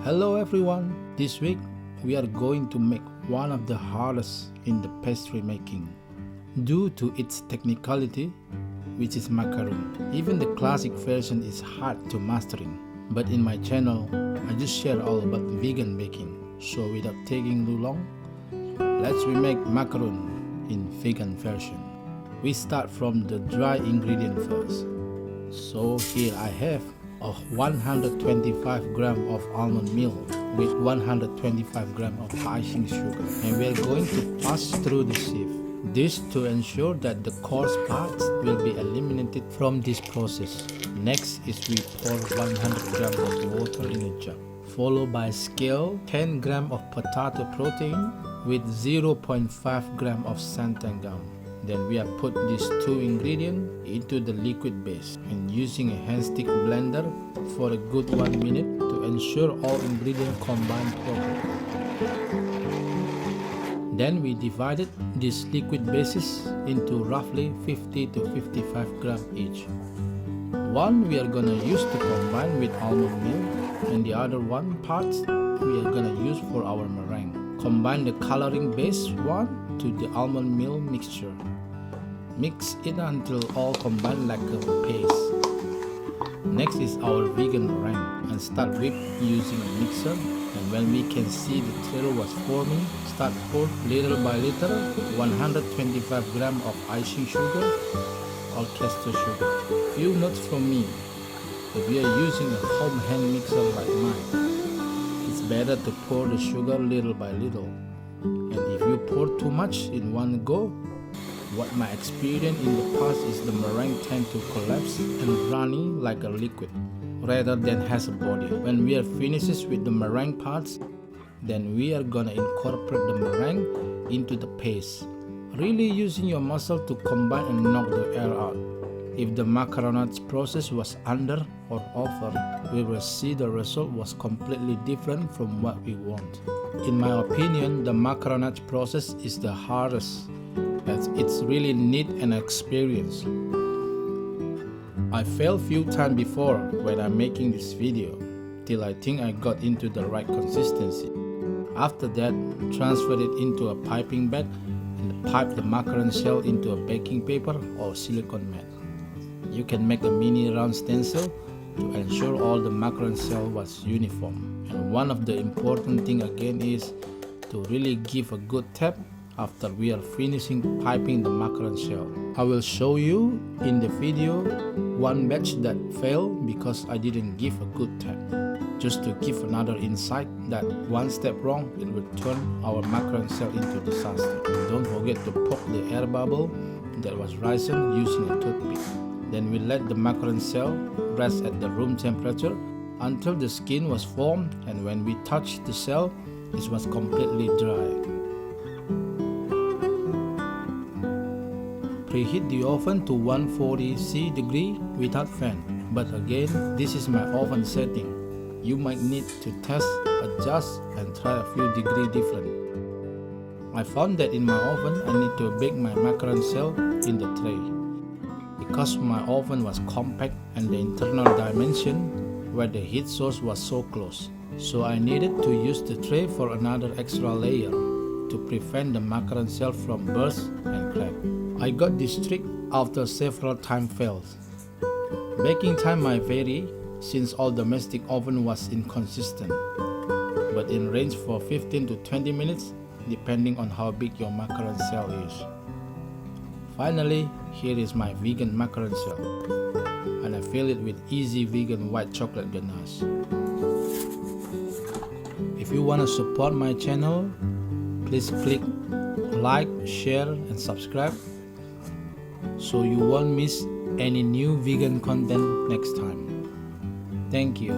Hello everyone, this week we are going to make one of the hardest in the pastry making. Due to its technicality, which is macaron, even the classic version is hard to mastering. But in my channel, I just share all about vegan baking. So without taking too long, let's remake macaron in vegan version. We start from the dry ingredient first. So here I have 125 gram of almond milk with 125 gram of icing sugar, and we are going to pass through the sieve. This to ensure that the coarse parts will be eliminated from this process. Next is we pour 100 gram of water in a jug, followed by scale 10 gram of potato protein with 0.5 gram of xanthan. Then we have put these two ingredients into the liquid base and using a hand stick blender for a good 1 minute to ensure all ingredients combine properly. Then we divided these liquid bases into roughly 50 to 55 gram each. One we are gonna use to combine with almond milk, and the other one parts we are gonna use for our meringue. Combine the coloring base one to the almond milk mixture. Mix it until all combine like a paste. Next is our vegan meringue, and start whip using a mixer. And when we can see the trail was forming, start pour little by little 125 gram of icing sugar or caster sugar. Few notes from me: if you are using a home hand mixer like mine, it's better to pour the sugar little by little. And if you pour too much in one go, what my experience in the past is the meringue tend to collapse and runny like a liquid rather than has a body. When we are finished with the meringue parts, then we are gonna incorporate the meringue into the paste, really using your muscle to combine and knock the air out. If the macaronage process was under or over, we will see the result was completely different from what we want. In my opinion, the macaronage process is the hardest, as it's really need an experience. I failed few times before when I'm making this video, till I think I got into the right consistency. After that, transfer it into a piping bag and pipe the macaron shell into a baking paper or silicone mat. You can make a mini round stencil to ensure all the macaron shell was uniform. And one of the important thing again is to really give a good tap after we are finishing piping the macaron shell. I will show you in the video one batch that failed because I didn't give a good tap. Just to give another insight that one step wrong, it will turn our macaron shell into disaster. Don't forget to poke the air bubble that was rising using a toothpick. Then we let the macaron shell rest at the room temperature until the skin was formed, and when we touched the shell, it was completely dry. Preheat the oven to 140°C without fan. But again, this is my oven setting. You might need to test, adjust, and try a few degrees different. I found that in my oven, I need to bake my macaron shell in the tray. Because my oven was compact and the internal dimension where the heat source was so close, so I needed to use the tray for another extra layer to prevent the macaron shell from burst and crack. I got this trick after several time fails. Baking time might vary since all domestic oven was inconsistent, but in range for 15 to 20 minutes depending on how big your macaron shell is. Finally, here is my vegan macaron shell, and I fill it with easy vegan white chocolate ganache. If you want to support my channel, please click like, share, and subscribe so you won't miss any new vegan content next time. Thank you.